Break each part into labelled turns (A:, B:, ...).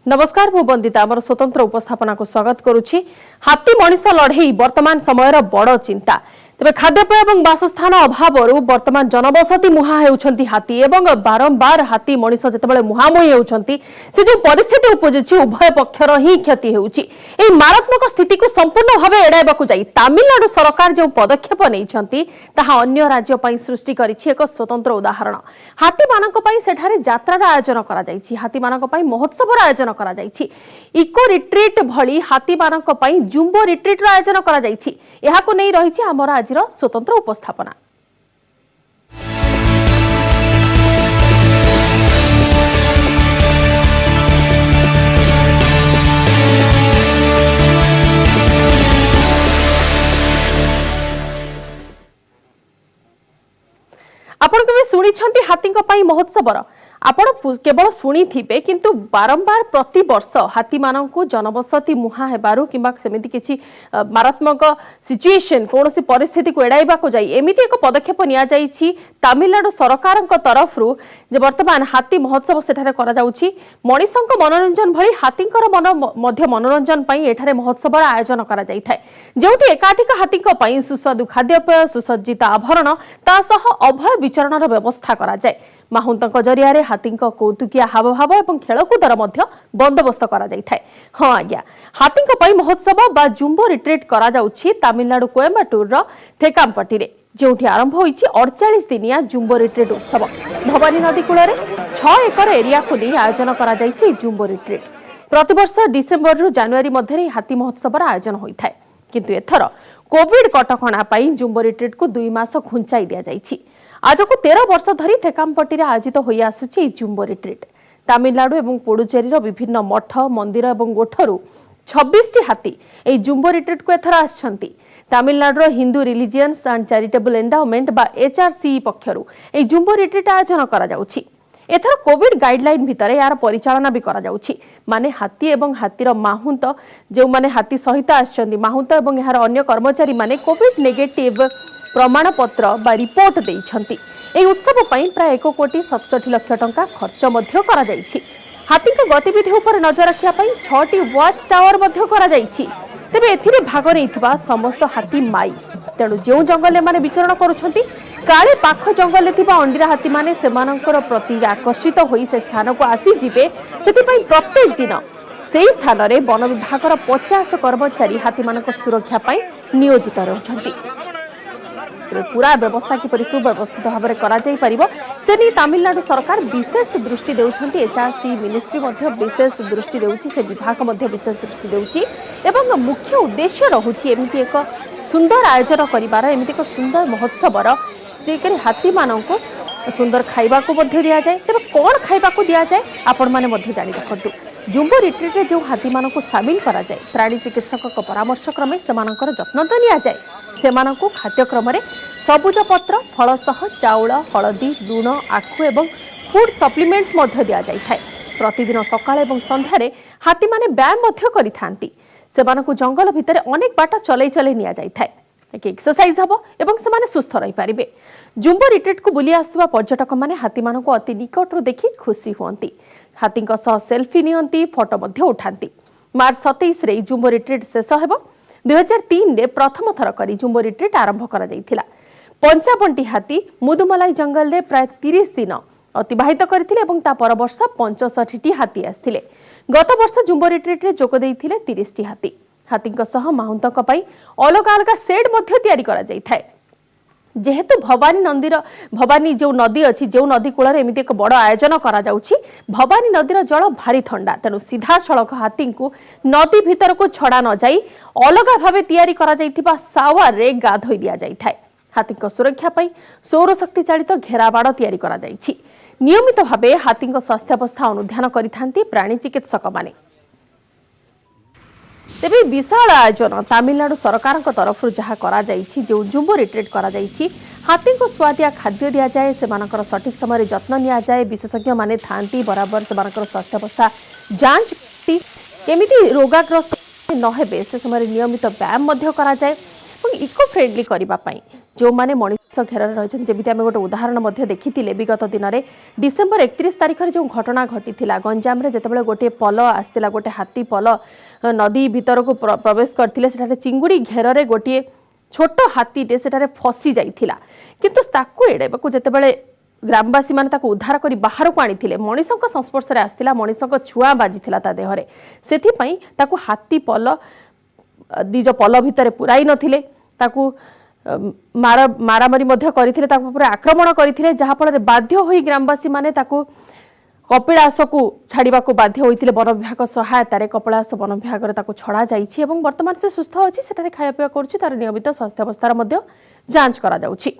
A: नमस्कार मु बंदिता आमर स्वतंत्र उपस्थापना को स्वागत करुछि। हाथी मनीष लड़ई वर्तमान समय बड़ चिंता। तेबे खाद्यपेय और बासस्थान अभाव वर्तमान जनबसती मुहा होउछंती हाथी एवं बारंबार हाथी मनीष जेतेबेले मुहामुही होउछंती से जो परिस्थिति उपजुछि उभय पक्षर ही क्षति होउछि। एई मारात्मक स्थिति को संपूर्ण भावे एडाइबाकू जाई तमिलनाडु सरकार जो पदक्षेप नैछंती ताहा अन्य राज्य पई सृष्टि करिछि एक स्वतंत्र उदाहरण। हाथी मानक पई सेठारे यात्रार आयोजन करा जाइछि, हाथी मानक पई महोत्सवर आयोजन करा जाइछि, इको रिट्रीट भली हाथी मानक पई जुम्बो रिट्रीट आयोजन करा जाइछि। एहाको नै रहिछि हमर आजिर स्वतंत्र उपस्थापना। आपण केबे सुनिछंती हाथी पई महोत्सवर आपण केवल शुणी थिबे किंतु बारंबार प्रति वर्ष हाथी मानकु जनबसती मुहा हेबारु किंबा सेमिति किछि मारात्मक सिचुएशन कोनोसी परिस्थिति को एडाइबा को जाई एमिति एक पदक्षेप निया जाईछि तमिलनाडु सरकारक तरफरु जे वर्तमान हाथी महोत्सव सेठारे करा जाउछि। मनीषक मनोरंजन भली हाथीकर मन मध्य मनोरंजन पई एठारे महोत्सव आयोजन करा जाई थाए जेउठी एकाधिक हाथीक पई सुस्वादु खाद्यपेय सुसज्जित आभरण ता सह अभय विचरणर व्यवस्था करा जाय। माहुंतक जरिया हाथीक कौतुकिया हावभाव और खेलकूदर बंदोबस्त करा जाय थाए। हाँ आज्ञा हाथीक पई महोत्सव बा जुम्बो रिट्रीट करा जाउछि तमिलनाडु कोयम्बटूर थेकामपट्टी रे जोठी आरंभ होईछि 48 दिनिया जुम्बो रिट्रीट उत्सव। भवानी नदी कूल 6 एकर एरिया को नहीं आयोजन करा जाइछि जुम्बो रिट्रीट। प्रतिवर्ष डिसेम्बर रु जनवरी मध्य हाथी महोत्सव आयोजन होता है किंतु एथर कोविड कटकणा पई जुम्बो रिट्रीट को 2 मास घुंचाई दिया जाइछि। आज को 13 वर्ष धरी थेकामपट्टी रे आयोजित होई आसुछि जुम्बो रिट्रीट। तमिलनाडु एवं पुडुचेरीर विभिन्न मठ मंदिर एवं गोठरू 26 हाथी ए जुम्बो रिट्रीट को एथर आछंती। तमिलनाडुर Hindu religions and charitable endowment बा एचआरसी पक्षरु ए जुम्बो रिट्रीट आयोजन करा जाउछि। एथर कोविड गाइडलाइन भितर यार परिचालना भी करा जाउछि। माने हाथी एवं हाथीर माहुंत जे माने हाथी सहित आछंती माहुंत एवं यार अन्य कर्मचारी माने कोविड नेगेटिव प्रमाण पत्र बा रिपोर्ट देइछंती। एई उत्सव पई प्राय 1,67 लाख टंका खर्च मध्य करा जाइछि। हाथी का गतिविधि उपर नजर रखिया पई 6टी वॉच टावर मध्य करा जाइछि। तेबे एथिरे भाग नैथिबा समस्त हाथी माई तेणु जो जंगल माने विचरण करुछंती काले पाख जंगल थिबा अंडीरा हाथी माने सेमानकर प्रति आकर्षित होई से स्थान को आसी जिवे। सेति पई प्रत्येक दिन सेही स्थान रे वन विभागर 50 कर्मचारी हाथी मानक सुरक्षा पई नियोजित रहउछंती। पूरा व्यवस्था किपरि सुव्यवस्थित भाव में करा जाई परिबो से नहीं तमिलनाडु सरकार विशेष दृष्टि देउछंती। एचआरसी मिनिस्ट्री मध्य विशेष दृष्टि देउछि, से विभाग मध्य विशेष दृष्टि देउछि एवं मुख्य उद्देश्य रहुछि एमिति एक सुंदर आयोजन करिबार एमिति एक सुंदर महोत्सवर जेकरि हाथी माननको सुंदर खाइबा को मध्य दिया जाए। तबे कोन खाइबा को दिया जाए आपण माने मध्य जानि रखंतु। जुम्बो रिट्रीट रे जो हाथी माननको शामिल करा जाए प्राणी चिकित्सक परामर्श क्रमे सेमानकर जत्न तो निया जाए। सेमाननको खाद्यक्रम रे सबुज पत्र फल सह चाउल हलदी लुण आखु एवं फूड सप्लीमेंट्स मध्य दिया जाय थाए। प्रतिदिन सकाळ एवं संध्यारे हाथी माने व्यायाम मध्य करि थांती। सेमाननको जंगल भितर अनेक बाट चलै चलै निया जाय थाए। एक एक्सरसाइज हबो एवं सेमाने सुस्थ रहि पारिबे। जुम्बो रिट्रीट को बुली आसुवा पर्यटक माने हाथी मानको अति निकटरो देखि खुशी हुअंती। हाथीक सह सेल्फी नियंती फोटो मध्य उठांती। मार्च 27 रे जुम्बो रिट्रीट शेष हेबो। 2003 रे प्रथम थर करी जुम्बो रिट्रीट आरंभ करा जायथिला। 55टी हाथी मुदुमलाई जंगल रे प्राय 30 दिन अतिबाहित करथिले एवं ता पर वर्ष 65टी हाथी आस्थिले। गत वर्ष जुम्बो रिट्रीट रे जोग देइथिले 30टी हाथी। हाथीक सह माहुंतक पई अलग अलग सेड मध्य तयारी करा जाय थाए। जेहेतु भवानी जो नदी अच्छी जो नदी कूल एमती एक बड़ आयोजन करा जाउछि। भवानी नदीर जल भारी ठंडा तेणु सीधा सड़क हाथी को नदी भीतर को छड़ा न जाई अलग भावे तैयारी करा जाइथिबा सावर रे गाधोई दिया जाय थाए। हाथी सुरक्षा पई सौर शक्ति चालित घेराबाड़ तैयारी करा जाइछि। नियमित भावे हाथी स्वास्थ्यावस्था अनुध्यान करिथांती प्राणी चिकित्सक माने। तेबे विशाल आयोजन तमिलनाडु सरकार तरफ जहाँ करा जाइछि जो जुम्बो रिट्रीट करा जाइछि हाथी को स्वादिया खाद्य दिया जाए सेमानकर सठिक समय जत्न निया जाए। विशेषज्ञ माने थांती बराबर सेमानकर स्वास्थ्यावस्था जांच केमिति रोगाग्रस्त न हेबे से समय नियमित व्यायाम मध्य करा जाए। इको फ्रेंडली करबा पई जो माने मनुष्य घेर रही जमी आम गोटे उदाहरण देखी विगत दिन में डिसेम्बर 31 तारिख में जो घटना घटी गंजाम जिते गोटे पल आसला गोटे हाथी पल नदी भीतर को प्रवेश करते चिंगुड़ी घेर में गोटे छोट हाथीटे से फसी जाइथिला किंतु ताकू एड़ाइबाकू जितेबाला ग्रामवासी मैंने उद्धार कर बाहर को आनी मनीषों संस्पर्श में आसला मनीषों छुआ बाजिला ता देहरे से हाथी पल निज पल भितर पुराई नथिले ताकू मारामारी करथिले ताकू पूरा आक्रमण करथिले जहाँफल बाध्य होई ग्रामवासी माने ताकू कपिलास को छाड़ा बाध्य होते वन विभाग सहायतार कपिलास वन विभाग ताकू छड़ा जाइछि एवं वर्तमान से सुस्थ अच्छी से खाया पीवा करुच्ची तार नियमित स्वास्थ्य अवस्थार जांच करा जाउछि।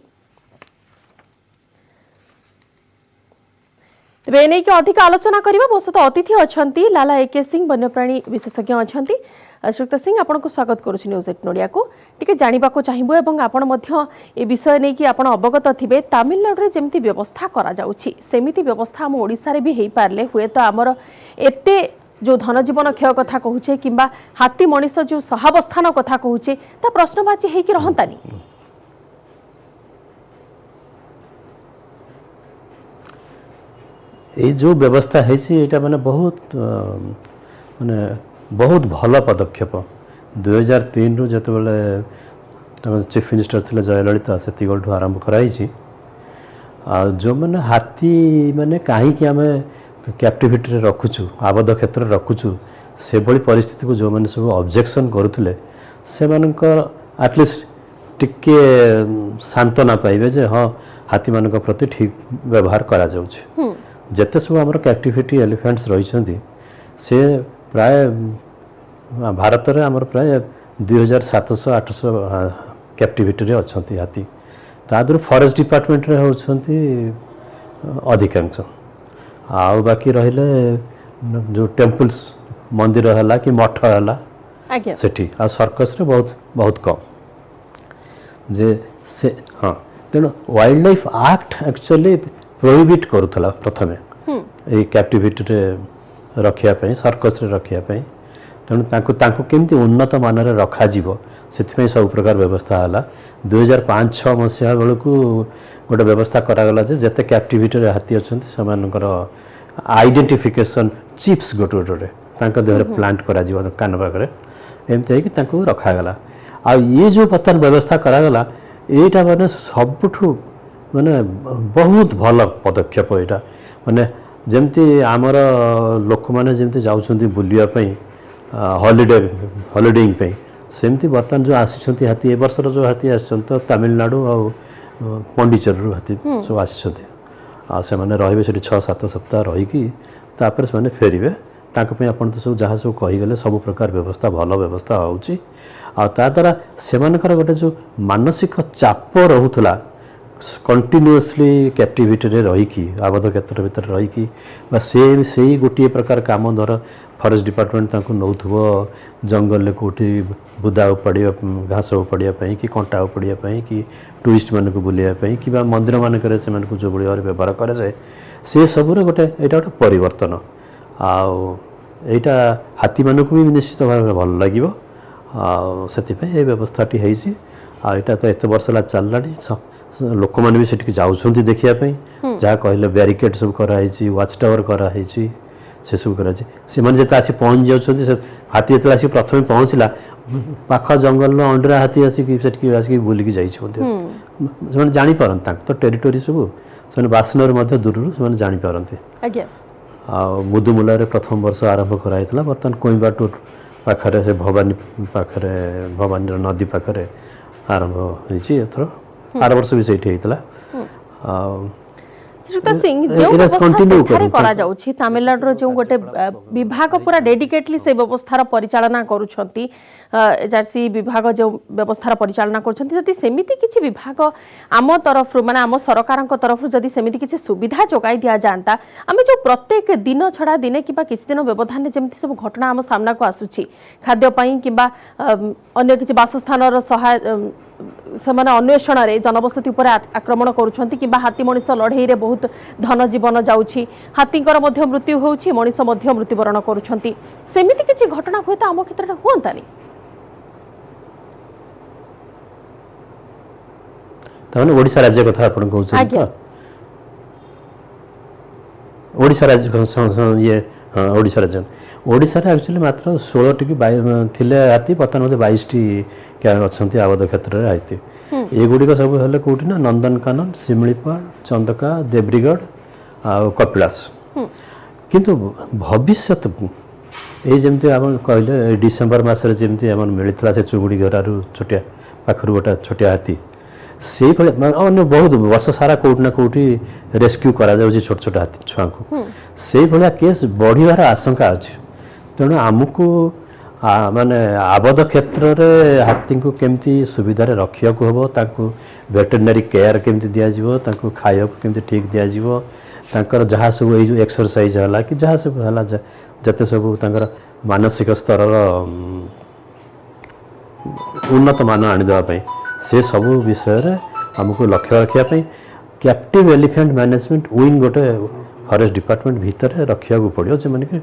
A: तेज एने अधिक आलोचना करबा मो सहित अतिथि अच्छा लाला एके सिंह वन्यप्राणी विशेषज्ञ अच्छा श्रीयुक्त सिंह आपन को स्वागत करुच्ची न्यूज 8 नोडिया को टिके जानिबाको चाहिबो एवं आपण मध्य ए विषय नै कि आपण अवगत थिबे तमिलनाडु रे जेमति व्यवस्था करा जाउछि सेमिति व्यवस्था हम ओडिसा रे भी हेई पारले हुए तो हमर एते जो धन जीवन क्षय कथा कहूचे किंबा हाथी मनीष जो सहावस्थान कथा कहूचे ता प्रश्नवाची हेई कि रहंतानी
B: ये जो व्यवस्था है माने बहुत भल पदक्षेप 2003 रु जो चीफ मिनिस्टर थे जयललिता से आरंभ कराई जो मैंने हाथी माने कहीं आम कैप्टिविटी रखुचु आबद्ध क्षेत्र रखुचु से भली परिस्थिति को जो मैंने सब ऑब्जेक्शन करुले से एटलिस्ट टिके सांत्वना पाइबे जे हाँ हाथी मान प्रति ठीक व्यवहार करा जाउछि जेते सब आम कैप्टिविटी एलिफेंट्स रही से प्राय भारत में आमर प्राय 2700-800 कैप्टिविटी रे अच्छी हाथी तादर फॉरेस्ट डिपार्टमेंट रे होछंती अधिकांश आ बाकी रहिले जो टेम्पल्स मंदिर हला कि मठ हला सेठी आ सर्कस रे बहुत बहुत कम जे से हाँ तेणु wild life act actually prohibit करुला प्रथमे ये कैप्टिविटी रे रखिया पई सर्कस रे रखिया पई तेणु तांको केमती उन्नत मानर रखा जीवो से सब प्रकार व्यवस्था है 2005-6 मसीहा बेलू गोटे व्यवस्था करागला जेते कैप्टिविटी रे हाथी अच्छा से आइडेंटिफिकेशन चिप्स गोटे गोटे देहरे प्लांट करा कान पाखे एमती है रखागला आ ये जो बर्तमान व्यवस्था करागला यहाँ माने सबुठू माने बहुत भल पदक्षेप यहाँ माने जमती आमर लोक मैंने जमती जाउछंती बुलिया पई हॉलिडेइंग पे सेमती बर्तमान जो आसी हाथी ए वर्षर जो हाथी आछन तो तमिलनाडु और पंडिचेरी हाथी सब आसी से मैंने रही 6-7 सप्ताह रहीकि तापर से फेरबे ताकि आपन तो सब जहाँ सब कहीगले सब प्रकार व्यवस्था भल व्यवस्था होउची आ ता द्वारा सेमानकर गोटे जो मानसिक चाप रहुतला कंटिन्यूअसली कैप्टिविटी रे रहीकि आबद्ध क्षेत्र भीतर रहीकि से गोटे प्रकार काम धर फॉरेस्ट डिपार्टमेंट तांको नौथुबो जंगल कोठी बुदा उपड़िया घास उपड़िया पई कि कंटा उपड़िया पई कि टूरिस्ट मान को बुलिया पई कि मंदिर मान करे से मान को जो बड़ी व्यवहार करे जाए से सब रे गोटे एटा गोटे परिवर्तन आटा हाथी मान को भी निश्चित भाव भल लगे से व्यवस्थाटी है आटा तो एत वर्ष चललानी लोक मैंने भी सेठी जाउछंती देखापी जहाँ कहले बैरिकेड सब कराई वाच टावर कराई से सब कर आसी पहुँच जाऊँच हाथी जो आसी प्रथम पहुँचला पाख जंगल अंडरा हाथी आसिक बुलिकी जाने जापारती तो टेरिटोरी सब से बासनर दूर से जापारती मुदुमुला प्रथम वर्ष आरंभ कराइला बर्तमान कोइम्बाटूर पाखरे से भवानी पाखरे भवानी नदी पाखरे आरंभ होथर आर वर्ष भी सही
A: श्रीयुक्त सिंह जो व्यवस्था करा जाउछि तमिलनाडु जो गोटे विभाग पूरा डेडिकेटली से व्यवस्थार परिचालना करूछंती एचआरसी विभाग जो व्यवस्थार परिचालना करूछंती जदि सेमिति किछि विभाग आम तरफ माने आम सरकार तरफ जदि सेमिति किछि सुविधा जोगाई दिया जानता आमे जो प्रत्येक दिन छड़ा दिने किबा किछि दिन व्यवधान जेमति सब घटना आम सामना को आसुछि खाद्य पई किबा अन्य किछि बासस्थानर सहाय सेमाने अन्वेषण रे जनबसति उपर आक्रमण करूछंती किबा हाथी मनीष लड़ाई रे बहुत धन जीवन जाउछि हाथीकर मध्य मृत्यु होउछि मनीष मध्य मृत्युवरण करूछंती सेमिति किछि घटना होय त आम क्षेत्र रे हुअंतानी
B: ताମାନେ ओडिशा राज्य कथा आपण कहउछन
A: आज्ञा।
B: त ओडिशा राज्य ये हाँ ओडिशा राज्य ओडिशा रे एक्चुअली मात्र 16 टी थिले हाथी वर्तमान मते 22 टी क्या अछंती आबद्ध क्षेत्र रे हाथी एगुड़ी सब हेल्ले कौटी ना नंदनकानन शिमिलीपाल चंदका देब्रीगढ़ आ कपिलास किंतु भविष्य ये जमती आप कहले डिसेम्बर मसरे जमती आम मिलता से चुगुड़ी घरारू छोटिया पाखर गोटे छोटिया हाथी से अन्य बहुत वर्ष सारा कौटि ना कौटि रेस्क्यू करा जाउछि छोट छोट हाथी छुआ को से भाया केस बढ़िबार आशंका अच्छे तेणु आमको माने आबद्ध क्षेत्र रे हाथी को केमती सुविधा रे रखिया को हबो ताको वेटरनरी केयर केमती दिया जिवो ताको खाया को केमती ठीक दिया जिवो तांकर जहाँ सब ये जो एक्सरसाइज हला कि जहाँ सब हला जते सब तांकर मानसिक स्तर उन्नत मान आनी देवा पई से सब विषय रे हमको लक्ष्य रखिया पई कैप्टिव एलिफेंट मैनेजमेंट विंग गोटे फॉरेस्ट डिपार्टमेंट भीतर रखिया को पड़ियो जे माने कि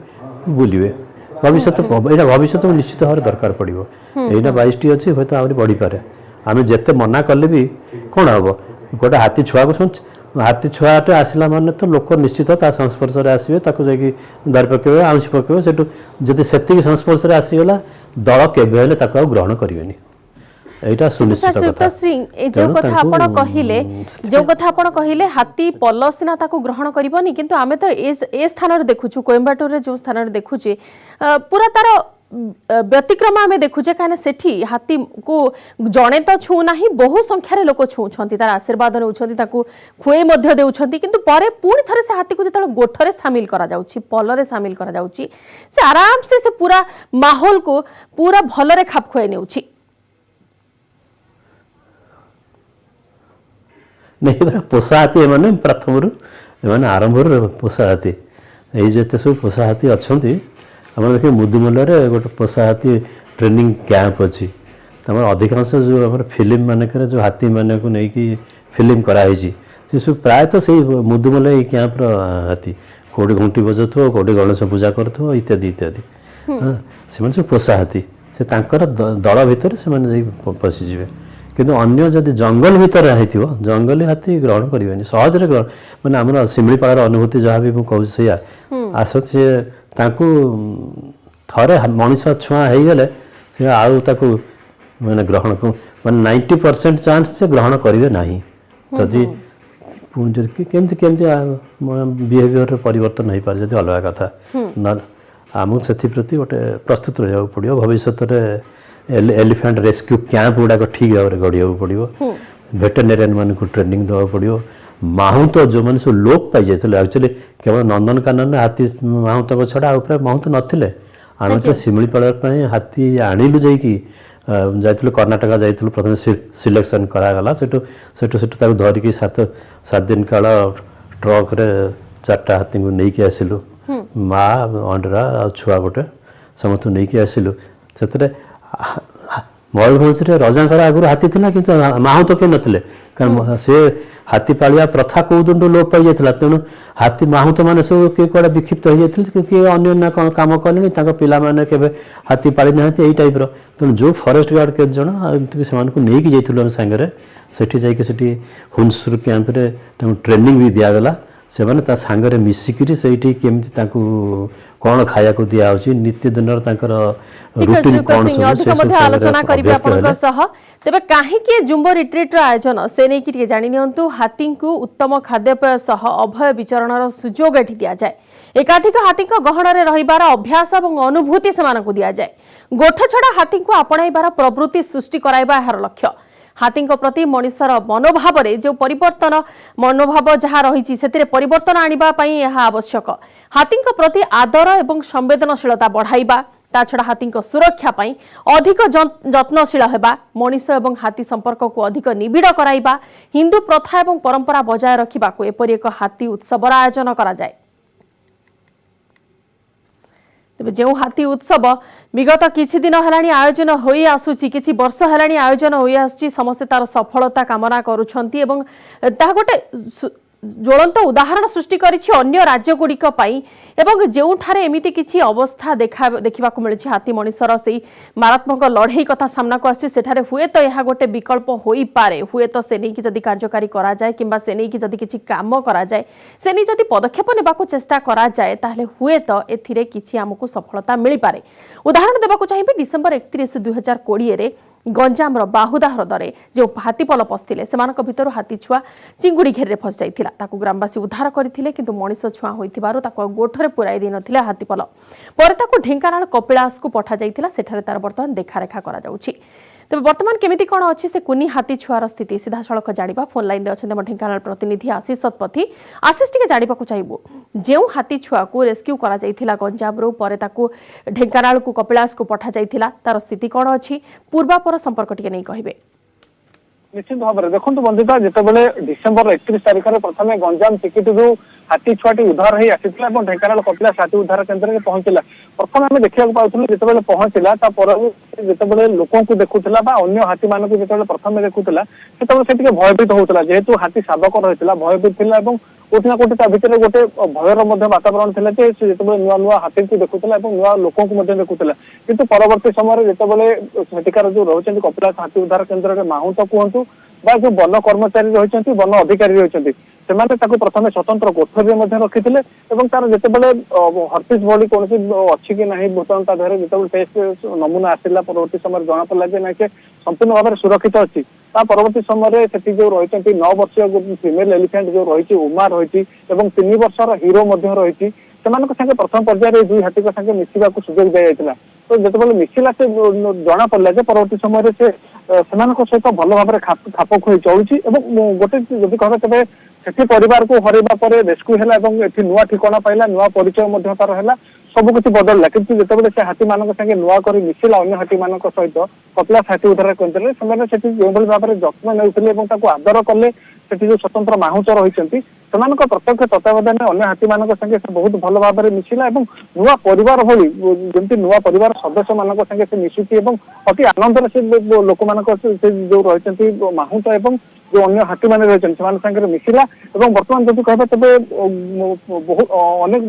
B: बुलिवे भविष्य एटा भविष्य निश्चित भाव दरकार पड़ो एटा 22 टी अच्छी हूँ आहरी बढ़ी पारे आम जिते मना कले भी कौन हम गोटे हाथी छुआ को हाथी छुआटे आसला माने तो लोक निश्चित ता संस्पर्श आसवे जाकि धरी पकेबे आउंसी पकेबे सेठू जदि सेतिक संस्पर्श आसीगला दल केबे हेले ताको ग्रहण करिवेनी एटा सुनिश्चित
A: कथा सिंह जो कथा आपण कहिले जो कथा आपण कहिले हाथी पलसिना ताको ग्रहण करबनी किंतु आमे तो ए स्थान रे देखुछु कोयम्बाटूर रे जो स्थान रे देखुचे पूरा तार व्यतिक्रम आमे देखुचे काने सेठी हाथी को जणे तो छु नाही बहु संख्या रे लोक छु छंती तार आशीर्वाद नेउछंती ताको खुए मध्य देउछंती किंतु परे पूरी थरे से हाथी को जतल गोठरे शामिल करा जाउची पल रे शामिल करा जाउची से आराम से पूरा माहौल को पूरा भल रे खाप खुए नेउची
B: नहीं पोषा हाथी एमाने प्रथम एमाने आरंभ पोषा हाथी ये जिते सब पोषा हाथी अच्छा आम देखिए मुदुमल गोटे पोषा हाथी ट्रेनिंग कैंप अच्छी तमाम अधिकांश जो आम फिल्म मानक जो हाथी मान को लेकिन फिल्म कराई से सब प्रायतः से मुदुमल ये कैंप्र हाथी कौटे घंटी बजाऊ कौटे गणेश पूजा करूँ इत्यादि इत्यादि हाँ से सब पोषा हाथी से दल भितर से पशिजे किंतु अन्य जदि जंगल भितर है जंगली हाथी ग्रहण करेंगे सहज ग्रहण मैंने आम शिमिलीपाल अनुभूति जहाँ भी मुझे सैया आसत सी थरे मनीष छुआ हो गले से आउ मैंने ग्रहण को मैंने 90% चांस से ग्रहण करेंगे ना जदि केमती केमती बिहेवियर परिवर्तन हो पारे जब अलग कथा ना आमको से गोटे प्रस्तुत रहा पड़ो भविष्य एलिफेंट रेस्क्यू कैंप गुड़ाक ठीक भाव में गढ़ा पड़ो वेटरनेरियन मान को ट्रेनिंग देवा पड़ो माहुत जो मैंने सब लोप पाई जाते एक्चुअली केवल नंदनकानन हाथी माहुत छड़ा माहुत नथिले आम तो शिमिलीपाल हाथी आणिलु जाइकी जाइलु कर्णाटक जाइलु प्रथम सिलेक्शन करागला सेठू धरिकी 7 दिन काल ट्रक रे 4टा हाथी को लेकिन आसिलु माँ अंडरा छुआ गोटे समस्त नहीं आसिलु से मयूरभंज रजांकर आगुरी हाथी थिला किंतु माहुत के नथिले कारण से हाथी पालिया प्रथा कौ दिन लोप पाई जाता तेणु हाथी माहुत मैंने सब किए कड़े विक्षिप्त हो जाते किए अन्य कौन कम कले पाने के हाथी पाली ना यही टाइप्र तेणु जो फॉरेस्ट गार्ड के जन से नहीं जाइलु सांगे से हुनसुर कैंप रे ट्रेनिंग भी दिगला से मैंने सांगे मिसिकी से कौन खाया को दिया नित्य दिन रूटीन कौन सब
A: आलोचना करिवे आपनका सह तबे काहे के जुम्बो रिट्रीट रो आयोजन से नै कि जानि नियंतु हाथी को उत्तम खाद्यपेय सह अभय विचरणर सुजोग एठी दिया जाय एकाधिक हाथी को गहन रे रहिबार अभ्यास एवं अनुभूति समान को दिया जाय गोठ छड़ा हाथी को अपनाइबार प्रवृत्ति सृष्टि कराइबा हर लक्ष्य हाथी प्रति मनुष्यर मनोभाव रे जो परिवर्तन मनोभाव जहाँ रही से परिवर्तन आनिबा पई यह आवश्यक हाथी प्रति आदर एवं संवेदनशीलता बढ़ाइबा ता छड़ा हाथी सुरक्षा पई अधिक जत्नशील हेबा मनुष्य एवं हाथी संपर्क को अधिक निबिड़ कराइबा हिंदू प्रथा एवं परंपरा बजाय रखिबा को एपरि एक हाथी उत्सवर आयोजन करा जाय तेबे जो हाथी उत्सव विगत किछि दिन हेलानी आयोजन होई आसुची किछि वर्ष हेलानी आयोजन होई आसुची समस्त तार सफलता कामना करूछंती एवं ता गोटे ज्वलंत उदाहरण सृष्टि करिछि अन्य राज्यगुड़िक पई एवं जेउठारे एमिति किछि अवस्था देखा मिली हाथी मनिषर से मारात्मक लड़ई कथा सामना को आसी सेठारे हुए तो यह गोटे विकल्प होई पारे हुए तो से नहीं कि जदि कार्यकारी करा जाए किंबा से नहीं कि जदि किछि काम करा जाए से नहीं जदि पदक्षेप नेबाकू चेष्टा करा जाए ताहले हुए तो एथिरे किछि हमकु सफलता मिली पारे। उदाहरण देबाकू चाहिबे डिसेंबर 31 2020 रे गंजामर बाहुदा ह्रदरे जो हाथीपल पशिले सेमानक भितर हाथी छुआ चिंगुड़ी घेरे फस जाइथिला ताकू ग्रामवासी उद्धार करथिले किंतु मनिष छुआ होइथिबारु ताकू गोठरे पुराई दै नथिले हाथीपल पर ताकू ढेंकानाल कपिलास को पठा जाइथिला सेठारे तार वर्तमान देखारेखा करा जाउछि। तेज बर्तमान केमिति कौन अच्छी से कुनी हाथी छुआर स्थिति सीधा सड़क जाना फोन लाइन में अच्छा ढेंकानाल प्रतिनिधि आशीष शतपथी। आशीष टी जाना चाहबू जो हाथी छुआ को रेस्क्यू करा जाइथिला गंजामरू पर ताकू ढेंकानाल को कपिलास को पठा जाइथिला तार स्थिति कौन अच्छी पूर्वापर संपर्क टी नहीं कहे।
C: निश्चित भाव में देखो बंधुता जितेबाला डिसेम्बर 31 तारिख में प्रथम गंजाम टिकेटू हाथी छुआटी उद्धार हो आसाला और ढेंकानाल कपिलास हाथी उद्धार केन्द्र में पहुंचला। प्रथम आम देखा पाऊँ जितेबाला पहुंचला जितेबाला लोक देखुला अन्य हाथी मान जो प्रथम देखुला से भयभीत होता जेहेतु हाथी शावक रही भयभीत था कोटि ना कोटि भितर गोटे भयर वातावरण था जो नुआ नुआ हाथी को देखुला नुआ लोक देखुला किंतु परवर्ती समय जितेबाला सेठिकार जो रही कपिलास हाथी उद्धार केन्द्र में माहुंत कहतु बा जो वन कर्मचारी रही वन अधिकारी रही प्रथम स्वतंत्र कोठरी में रखी तार जितेबाला हर्पिस भली कौन अच्छी कि ना भूताणु जो टेस्ट नमूना आसला परवर्ती समय जना पड़ा ना संपूर्ण भाव में सुरक्षित अच्छी परवर्ती समय से जो रही 9 वर्षीय फीमेल एलिफेंट जो रही उमा रही 3 वर्षर हीरो रही से प्रथम पर्यायर दुई हाथी संगे मिसवा सुजोग दिया तो जितेबाला मिसला से जना पड़ा परवर्ती समय से सहित भल भाव में खाप खुई चलुची गोटे जदि कह तेज से परिवार को हरइबा पर रेस्क्यू है नुआ ठिकाना पाइला नुआ परिचय तार है सब किसी बदलला किंतु जितेबाला से हाथी मान संगे नुआ कर मिसिला अन्य हाथी मान सहित कपिलास हाथी उद्धार केन्द्र से जो भाव में जत्न ने आदर कले से जो स्वतंत्र माहुच रही प्रत्यक्ष तत्वावधान अन्य हाथी मान संगे से बहुत भल भाव में मिसिला नुआ परिवार भली जमी नुआ परिवार सदस्य मान संगे से मिशुची अति आनंद से लोक मान जो रही माहुत एवं जो अन्य हाथी मान रही मिसिला बर्तमान जब कह तेज बहुत अनेक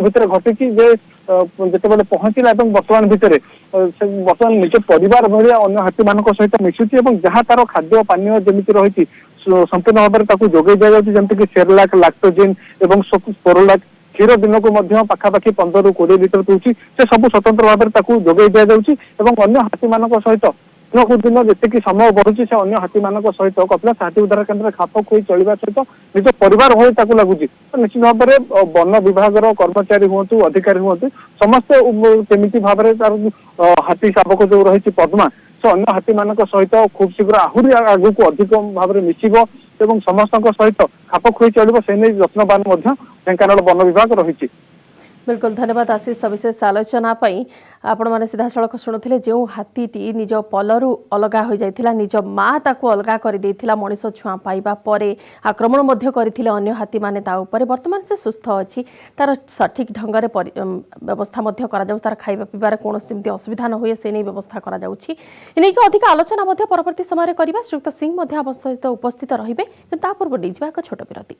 C: भितर घटी जितेबाला पहुंचला बर्तमान भितर बर्तमान निज परिवार भाया अन्य हाथी मान सहित मिशुची जहाँ तार खाद्य पानीय जमी रही संपूर्ण भाव में जोगे दिखाई सेरेलाक लैक्टोजेन और स्पोरोलाक क्षीर दिन को पाखापाखि 15 ରୁ 20 लिटर दूसरी से सब स्वतंत्र भाव में जोगे दिखाई अन्य हाथी मान सहित दिन जी समय बढ़ुची से अन्य हाथी मान सहित कपिलास हाथी उद्धार केन्द्र खाप खुई चलवा सहित निज परिवार भाई लगुच तो निश्चित भाव में वन विभाग कर्मचारी हूँ अधिकारी हूँ समस्ते केमी भाव में तार हाथी शावक जो रही पद्मा से अन्य हाथी मान सहित खूब शीघ्र आहरी आगू को अधिक भाव में मिसिब और समस्त सहित खाप खुई चलो से नहीं यत्नवान ढेंकानाल वन विभाग रही।
A: बिल्कुल धन्यवाद आशीष सविशेष आलोचना आपण मैंने सीधा सड़क शुणुले जो हाथीटी निज पलरू अलगा हो जाइथिला निज माँ ताको अलगा कर देइथिला मनिष छुआ पाइबा परे आक्रमण करथिले अन्य हाथी माने ता ऊपर वर्तमान से सुस्थ अछि तार सठिक ढंग रे व्यवस्था करा जाउ तार खाइबा पिबार कौन सेमती असुविधा न होए से नहीं व्यवस्था करा जाउछि इनै कि अधिक आलोचना परवर्ती समय करबा श्रीयुक्त सिंह उपस्थित रहिबे ता पूर्व डिजिबा एक छोट विरति।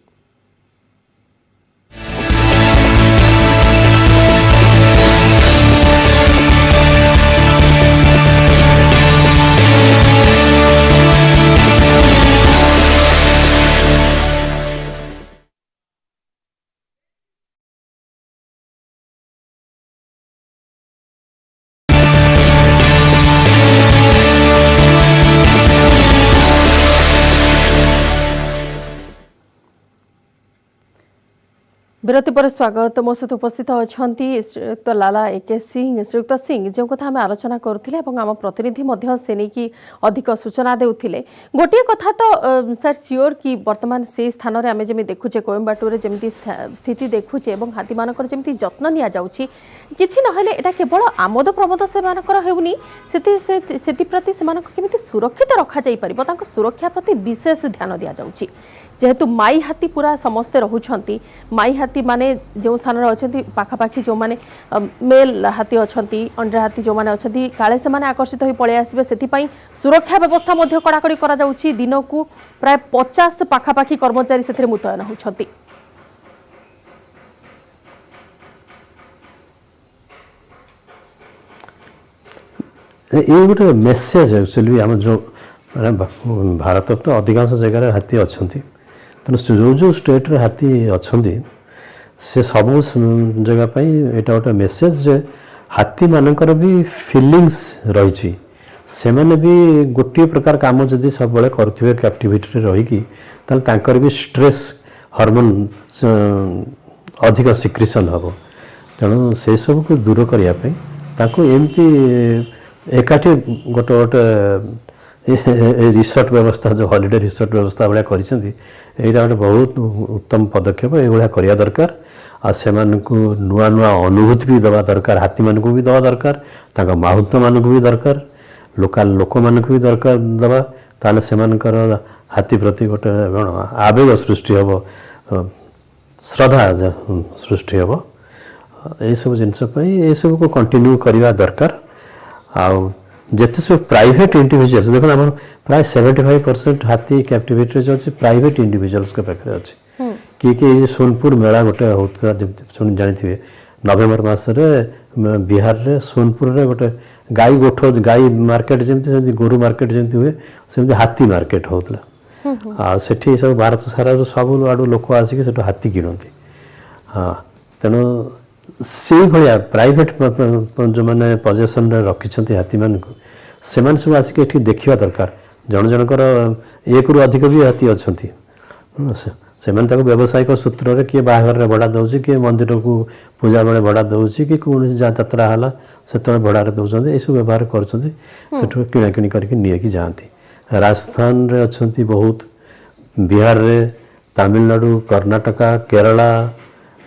A: विरति पर स्वागत मो सहित उपस्थित अच्छा श्रीयुक्त लाला एके सिंह श्रीयुक्त सिंह जो कथा आम आलोचना करुले आम प्रतिनिधि से नहीं कि अधिक सूचना देउथिले गोटे कथा तो सर सियोर कि वर्तमान से स्थान में आम जमी देखुचे कोयम्बाटूर जमी स्थिति देखुचे और हाथी मानकर जमी जत्न नि जाउछि किछि नहले एटा केवल आमोद प्रमोद से हेउनी से प्रति से सुरक्षित रखा जाई परिबो तांको सुरक्षा प्रति विशेष ध्यान दिया जाउछि जेहेतु माई हाथी पूरा समस्ते रहुछंती माई हाथी माने जो स्थान रे अछंती पाखापाखी जो माने मेल हाथी अछंती अंडर हाथी जो माने अछंती काले से माने आकर्षित होई पळे आसीबे सेति पई सुरक्षा व्यवस्था मध्ये कड़ाकड़ी करा जाउची दिन को प्राय 50 पाखापाखी कर्मचारी सेथिरे मुतयन होछंती।
B: ये गोटे मेसेज एक्चुअली आम जो भारत तो अधिकांश जगह हाथी अच्छा तेणु जो जो स्टेट रे हाथी अच्छा से सब जगह यहाँ गोटे मेसेज जे हाथी मानकर भी फीलिंग्स रही से मैंने भी गोटे प्रकार काम जदि सब बड़े करुवे कैप्टिविटी रहीकि तांकर भी स्ट्रेस हार्मोन अधिक सिक्रिशन हम तेणु से सब को दूर करने एमती एकाठी गोटे गोटे रिसोर्ट व्यवस्था जो हॉलिडे रिसोर्ट व्यवस्था भाया कर बहुत उत्तम पदक्षेप ये करवा दरकार आ से नुआ नुआ अनुभूति भी दवा दरकार हाथी मान भी दवा दरकार माहुत मान भी दरकार लोकाल लोक मान भी दरकार दवा ताले से हाथी प्रति गोटे आवेग सृष्टि हम श्रद्धा सृष्टि हम ये सब जिनस ये सब को कंटिन्यू करवा दरकार आउ जिते सब प्राइवेट इंडिविजुअल्स देखो आम प्राय 75% हाथी कैप्टिविटी जो अच्छी प्राइवेट इंडिविजुअल्स के पाखे अच्छी किए सोनपुर मेला गोटे होता जानी नवेम्बर मसरे बिहार रे सोनपुर रे गोटे गाई गोठ गाई मार्केट जमी गोरु मार्केट जमी हुए सेमती हाथी मार्केट होता सेठी सब भारत सारा सब आड़ू लोक आसिक हाथी किणती हाँ तेणु से भाया प्राइवेट जो मैंने पजेसन रखिंट हाथी मान से सब आसिक ये देखा दरकार जन जनकर एक रु अधिक भी हाथी अच्छा से व्यावसायिक सूत्र रे किए बाहर भड़ा दौर किए मंदिर को पूजा बेले भड़ा दौर कि कौन जात्रा है से भड़ार दौरान ये सब व्यवहार कर किणाकिणी करके जाती राजस्थान रे अच्छा बहुत बिहार रे तमिलनाडु कर्नाटका केरला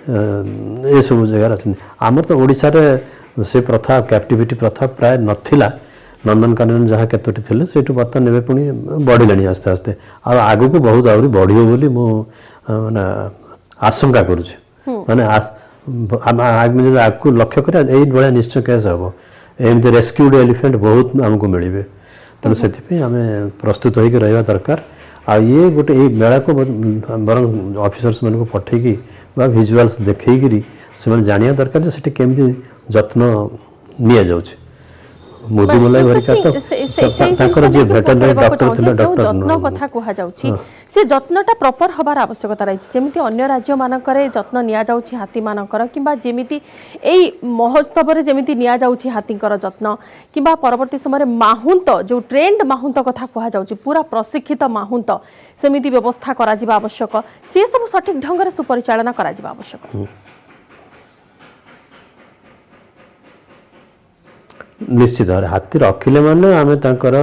B: ये सब जगह अच्छे आमर तो ओडिशा रे से प्रथा कैप्टिविटी प्रथा प्राय नथिला नंदनकानन जहाँ केतोटी थे से बर्तमान एवं पुणी बढ़िलानी आस्ते आस्ते आग को बहुत आहरी बढ़ियो बोली मु माने आशंका करुचे माने आगे आग को लक्ष्य कर भाया निश्चय केस हम एमती रेस्क्यूड एलिफेंट बहुत आमको मिले तेणु से आम प्रस्तुत होकर रहा दरकार आ ये गोटे ये मेला को बरं ऑफिसर्स मान को पठेकी विजुअल्स देखी से जानिया दरकार जे सेठी केमती जत्न निया जाउछ मोदी मलाई भरिका तो जे वेटरनरी डॉक्टर थिले डॉक्टर
A: जत्न कथा कहा जाउछि से जत्नटा प्रॉपर हबार आवश्यकता रही जेमिति अन्य राज्य मानकरे जत्न निया जाउछि हाथी मानकर किबा जेमिति एई महोत्सव रे जेमिति निया जाउछि हाथीकर जत्न किबा परवर्ती समय माहुंत जो ट्रेंड माहुंत कथा कहा जाउछि पूरा प्रशिक्षित माहुंत सेमिति व्यवस्था करा जिबा आवश्यक से सब सठिक ढंग रे सुपरिचालना करा जिबा आवश्यक
B: निश्चित भाव हाथी रखिले माने आमे तांकर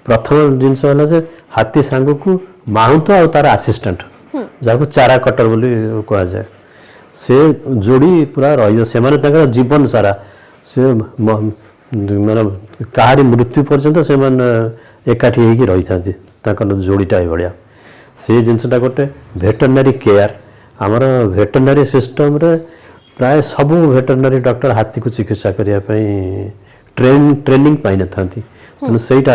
B: प्रथम जिनस है हाथी सांग को माहुंत आ तार असिस्टेंट जहाँ चारा कटर बोली कह जाए से जोड़ी पूरा रही से माने जीवन सारा से माने कहारी मृत्यु पर्यंत से एकाठी होगी रही था जोड़ीटा भाया से जिनसटा गोटे वेटरनरी केयर आमर वेटरनरी सिस्टम रे प्राय सब वेटरनरी डॉक्टर हाथी को चिकित्सा करने ट्रेनिंग पाई न था तेणु सहीटा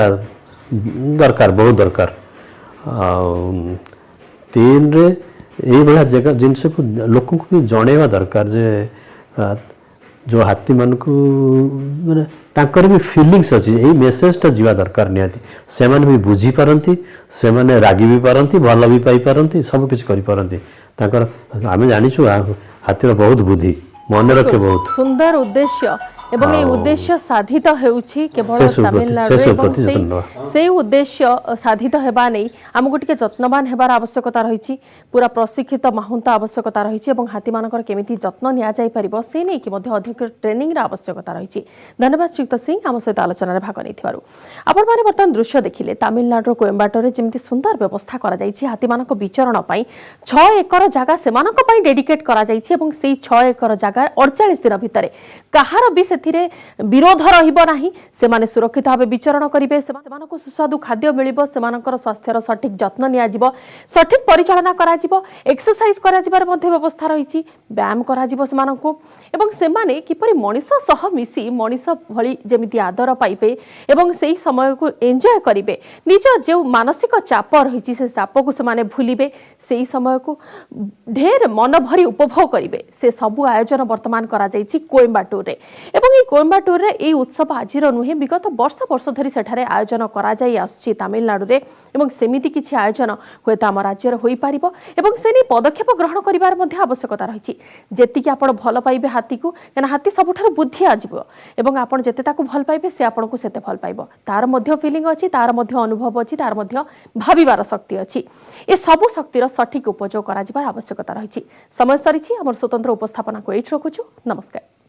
B: दरकार बहुत दरकार तीन रे ये भाया जगह जिनस को लोक को भी जनवा दरकार जे जो हाथी मान को माने तांकर भी फीलिंग्स अच्छी यही मेसेजटा जीवा दरकार निहाती से माने भी बुझी पारंती से माने रागी भी पारंती भल भी पाई पारंती सब किछ करि पारंती तांकर आमे जानिछु हाथीर बहुत बुद्धि मन रखे बहुत
A: सुंदर उद्देश्य एवं ये उद्देश्य साधित हेउछि केवल तमिलनाडु एवं से उद्देश्य साधित हेबा नै हमकु टिके जत्नवान हेबार आवश्यकता रहिछि पूरा प्रशिक्षित माहुंत आवश्यकता रहिछि एवं हाथी मानकर केमिति जत्न निया जाय परिबो से नै कि मध्ये अधिक ट्रेनिंग रा आवश्यकता रहिछि। धन्यवाद श्रीयुक्त सिंह आम सहित आलोचना रे भाग नैथिबारु। आपण माने वर्तमान दृश्य देखिले तमिलनाडु कोयम्बाटोर रे जेमिति सुंदर व्यवस्था करा जायछि हाथी मानक विचरण पई 6 एकर जगह सेमानक पई डेडिकेट करा जायछि एवं सेई 6 एकर जगह 48 दिन भितरे कहार भी से विरोध रहिबो नाही सेमाने सुरक्षित भाव विचरण करिवे सेमानकु सुस्वादु खाद्य मिलिबो सेमानकर स्वास्थ्यर सठिक जत्न निया जिवो सठिक परिचालना करा जिवो एक्सरसाइज करा जिबार मध्ये व्यवस्था रहिछि व्यायाम करा जिवो सेमानकु एवं सेमाने किपरि मनिष सह मिसी मनिष भली जेमिति आदर पाइबे एवं सेही समय को एन्जॉय करिवे निज जे मानसिक चाप रहिछि से चाप को सेमाने भूलिबे सेही समय को ढेर मन भरी उपभोग करिवे से सबु आयोजन वर्तमान करा जाइछि कोयम्बाटूर रे एवं ई कोयम्बाटूर रे ई उत्सव आजिर नुहे विगत वर्ष धरि सेठारे आयोजन करा जाई आछि तमिलनाडु रे एवं सेमिति किछि आयोजन होयत आम राज्य रे होई पारिबो एवं सेनी पदक्षेप ग्रहण करिवार मध्ये आवश्यकता रहिछि जेति कि आपण भल पाइबे हाथी को केना हाथी सबुठार बुद्धि आजिबो एवं आपण जेते ताकू भल पाइबे से आपण को सेते भल पाइबो तार मध्ये फीलिंग अछि तार मध्ये अनुभव अछि तार मध्ये भाबिबार शक्ति अछि ए सब शक्तिर सठिक उपयोग करा जिबार आवश्यकता रहिछि समय सरिछि हमर स्वतंत्र उपस्थापना को एठ रखुछु नमस्कार।